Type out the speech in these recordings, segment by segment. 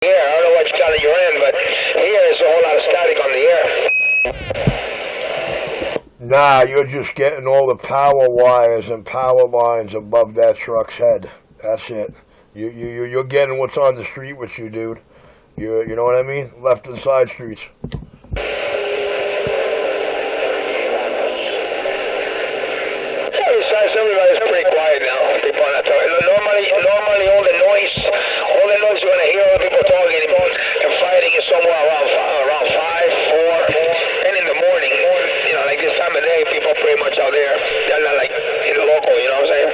air. I don't know what channel you're in, but here is a whole lot of static on the air. Nah, you're just getting all the power wires and power lines above that truck's head. That's it. You're getting what's on the street with you, dude. You know what I mean? Left and side streets. Everybody's pretty quiet now. People are not talking. Normally all the noise you're going to hear all the people talking and fighting is somewhere around 5, 4, and in the morning. You know, like this time of day, people are pretty much out there. They're not like in the local, you know what I'm saying?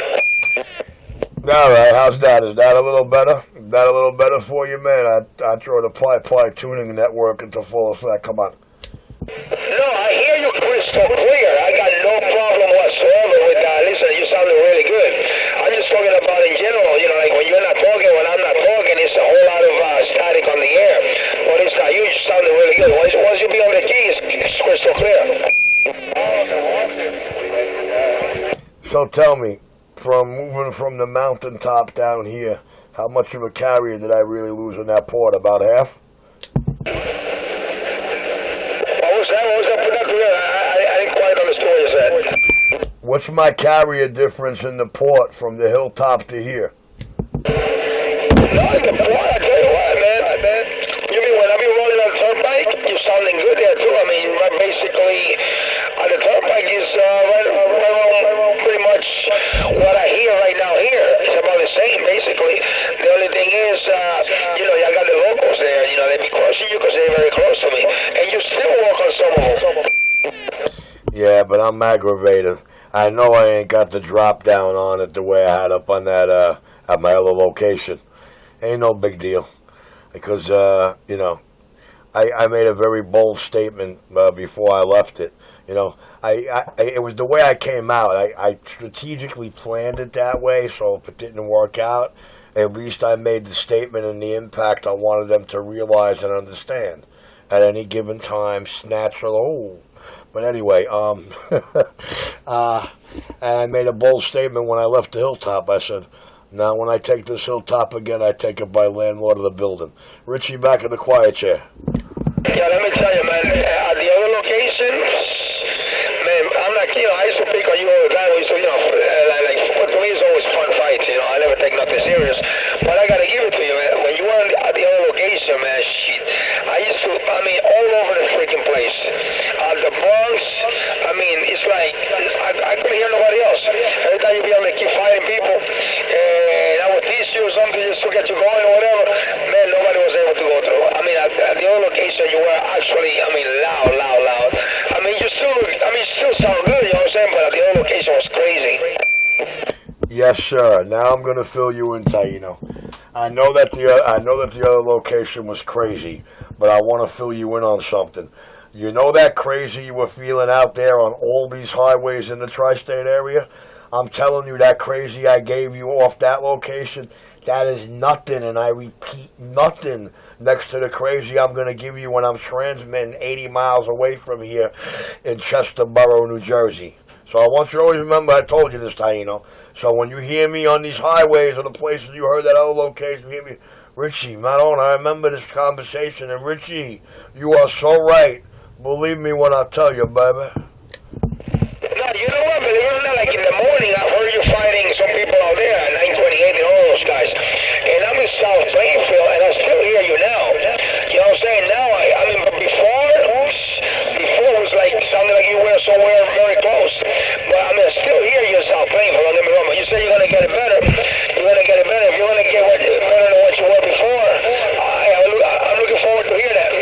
All right, how's that? Is that a little better? Is that a little better for you, man? I throw the ply tuning network into full effect. Come on. No, I hear you crystal clear. I got no problem whatsoever with that. Listen, you sounded really good. I'm just talking about in general, you know, like when you're not talking, when I'm not talking, it's a whole lot of static on the air. But it's not you, you sounded really good. Once you be on the key, it's crystal clear. So tell me, from moving from the mountaintop down here, how much of a carrier did I really lose in that port? About half? What was that production? I didn't quite understand what you said. What's my carrier difference in the port from the hilltop to here? No, the port, I tell you what, man. You mean when I be rolling on the turnpike, you sounding good there too. I mean, basically, the turnpike is right pretty much what I hear right now here. It's about the same, basically. The only thing is, you know, I got the locals there. You know, they be crushing you because they're very close to me. And you still walk on some of them. Yeah, but I'm aggravated. I know I ain't got the drop down on it the way I had up on that, at my other location. Ain't no big deal. Because, you know, I made a very bold statement before I left it. You know, it was the way I came out. I strategically planned it that way, so if it didn't work out, at least I made the statement and the impact I wanted them to realize and understand. At any given time, snatch or But anyway, and I made a bold statement when I left the hilltop. I said, now when I take this hilltop again, I take it by landlord of the building. Richie, back in the quiet chair. Yeah, let me tell you, man, at the other locations, man, I'm not, you know, I used to pick on you all the time. We used to, you know, like, to me, it's always fun fights, you know, I never take nothing serious. But I gotta give it to you, man. When you were at the other location, man, shit, I used to, I mean, all over the freaking place. The Bronx, I mean, it's like, I couldn't hear nobody else. Every time you be able to keep fighting people, and I would tease you or something just to get you going or whatever, man, nobody was able to go through. I mean, at the other location, you were actually, I mean, loud. I mean, you still sound good, you know what I'm saying? But at the other location was crazy. Yes, sir. Now I'm going to fill you in, Taino. I know that the other location was crazy, but I want to fill you in on something. You know that crazy you were feeling out there on all these highways in the tri-state area? I'm telling you, that crazy I gave you off that location, that is nothing, and I repeat, nothing next to the crazy I'm going to give you when I'm transmitting 80 miles away from here in Chesterborough, New Jersey. So I want you to always remember I told you this, Taino. So when you hear me on these highways or the places you heard that other location, you hear me, Richie, Maron, I remember this conversation, and Richie, you are so right. Believe me when I tell you, baby. No, you know what? Believe it or not, like in the morning, I heard you fighting some people out there at 928 and all those guys. And I'm in South Plainfield, and I still hear you now. You know what I'm saying? Now, I mean, but before it was like, sounded like you were somewhere very close. But I mean, I still hear you in South Plainfield, don't get me wrong. But you say you're going to get it better. You're going to get it better. If you're going to get better than what you were before, I'm looking forward to hear that.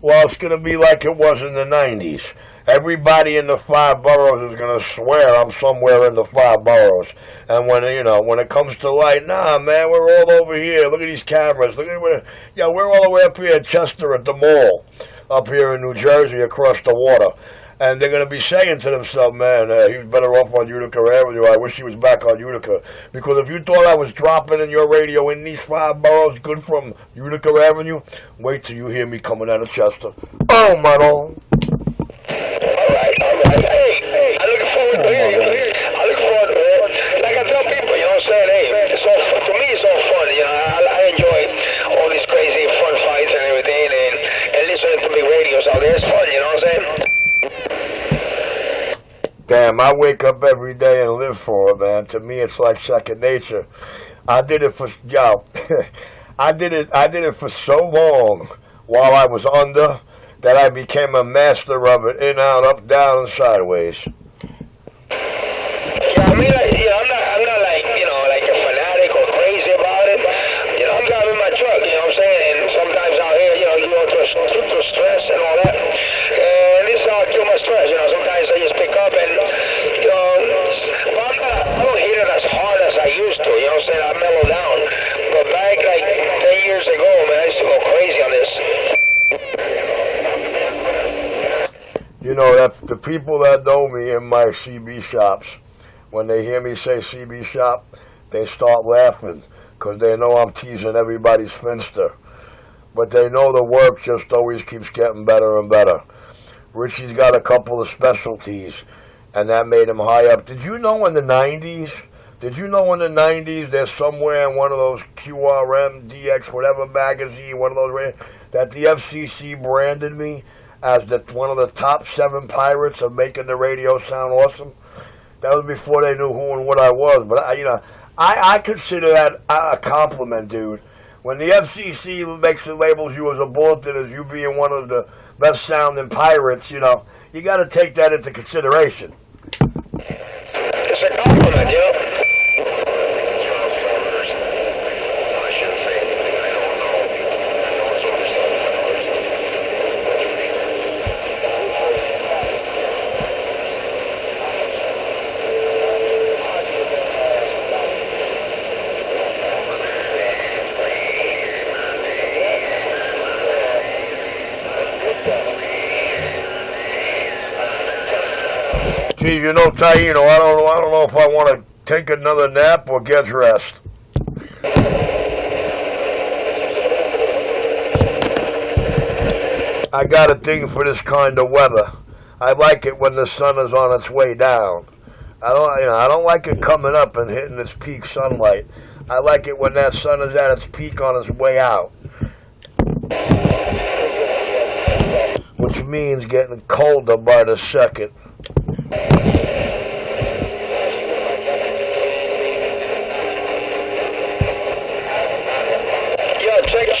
Well, it's going to be like it was in the 90s. Everybody in the 5 boroughs is going to swear I'm somewhere in the 5 boroughs. And when it comes to light, nah, man, we're all over here. Look at these cameras. Look at we're all the way up here in Chester at the mall, up here in New Jersey across the water. And they're going to be saying to themselves, man, he was better off on Utica Avenue. I wish he was back on Utica. Because if you thought I was dropping in your radio in these 5 boroughs good from Utica Avenue, wait till you hear me coming out of Chester. Oh, my Lord. All right. Hey, I'm looking forward to hearing you. I look forward to it. Like I tell people, you know what I'm saying? Hey, to me, it's all fun. You know, I enjoy all this am. I wake up every day and live for it, man. To me, it's like second nature. I did it for I did it for so long while I was under that I became a master of it, in, out, up, down, and sideways. Yeah, I mean, I'm not like, like a fanatic or crazy about it. I'm driving my truck, you know what I'm saying? And sometimes out here, you go through stress and all that. And this is how I kill my stress, Sometimes I just pick up and, but I don't hit it as hard as I used to, you know what I'm saying? I mellow down. But back like 10 years ago, man, I used to go crazy on this. That the people that know me in my CB shops, when they hear me say CB shop, they start laughing because they know I'm teasing everybody's finster. But they know the work just always keeps getting better and better. Richie's got a couple of specialties, and that made him high up. Did you know in the 90s? There's somewhere in one of those QRM, DX, whatever magazine, one of those, that the FCC branded me as one of the top 7 pirates of making the radio sound awesome? That was before they knew who and what I was. But I consider that a compliment, dude. When the FCC labels you as a bulletin as you being one of the best sounding pirates, you got to take that into consideration. It's a compliment, Gee, Taino, I don't know if I want to take another nap or get dressed. I got a thing for this kind of weather. I like it when the sun is on its way down. I don't like it coming up and hitting its peak sunlight. I like it when that sun is at its peak on its way out. Which means getting colder by the second.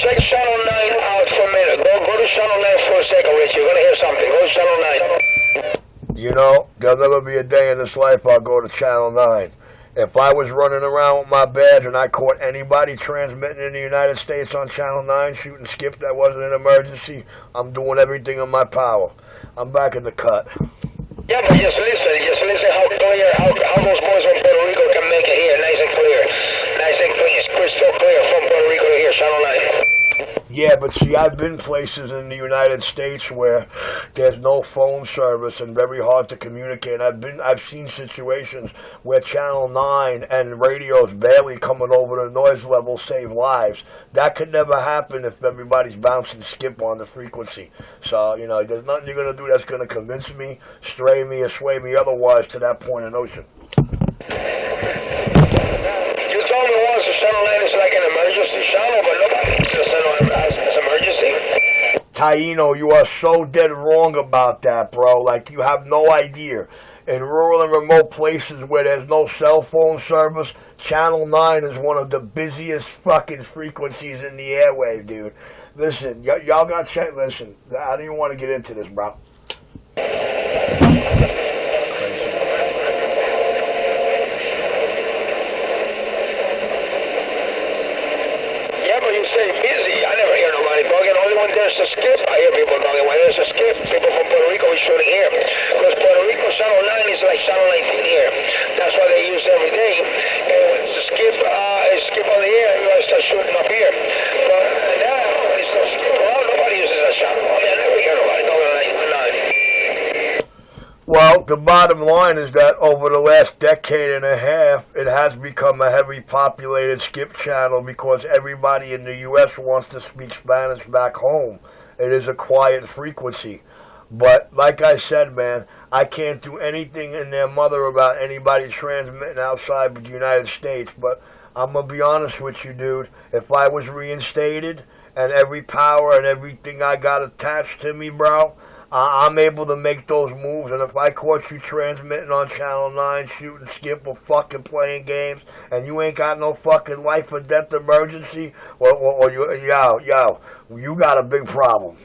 Check Channel 9 out for a minute. Go to Channel 9 for a second, Rich. You're going to hear something. Go to Channel 9. There'll never be a day in this life I'll go to Channel 9. If I was running around with my badge and I caught anybody transmitting in the United States on Channel 9 shooting skip that wasn't an emergency, I'm doing everything in my power. I'm back in the cut. Yeah, but just listen how clear, how those boys from Puerto Rico can make it here, nice and clear. Nice and clean, it's crystal clear from Puerto Rico to here, Channel 9. Yeah, but see, I've been places in the United States where there's no phone service and very hard to communicate. I've seen situations where Channel 9 and radios barely coming over the noise level save lives. That could never happen if everybody's bouncing skip on the frequency. So, there's nothing you're going to do that's going to convince me, stray me, or sway me otherwise to that point of notion. You told me once the Channel 9 is like an emergency channel, but nobody as emergency. Taino, you are so dead wrong about that, bro. Like, you have no idea. In rural and remote places where there's no cell phone service, Channel 9 is one of the busiest fucking frequencies in the airwave, dude. Listen, y'all got check. Listen, I don't even want to get into this, bro. You say busy. I never hear nobody talking. Only when there's a skip, I hear people talking. When there's a skip, people from Puerto Rico is shooting here. Because Puerto Rico Channel 9 is like Channel 19 here. That's why they use every day. And when it's a skip on the air, you guys start shooting up here. But now, when it's no skip around, nobody uses that channel. I never hear nobody talking like 9. Well, the bottom line is that over the last decade and a half, it has become a heavily populated skip channel because everybody in the U.S. wants to speak Spanish back home. It is a quiet frequency. But like I said, man, I can't do anything in their mother about anybody transmitting outside of the United States. But I'm going to be honest with you, dude. If I was reinstated and every power and everything I got attached to me, bro, I'm able to make those moves, and if I caught you transmitting on Channel 9, shooting, skip, or fucking playing games, and you ain't got no fucking life or death emergency, or you got a big problem.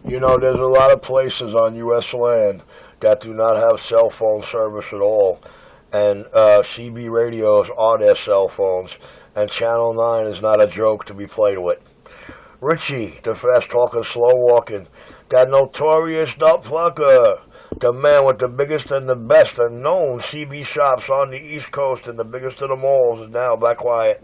You know, there's a lot of places on U.S. land that do not have cell phone service at all, and CB radios are their cell phones, and Channel 9 is not a joke to be played with. Richie, the fast-talking, slow-walking, that notorious dub plucker, the man with the biggest and the best and known CB shops on the East Coast and the biggest of them all is now back quiet.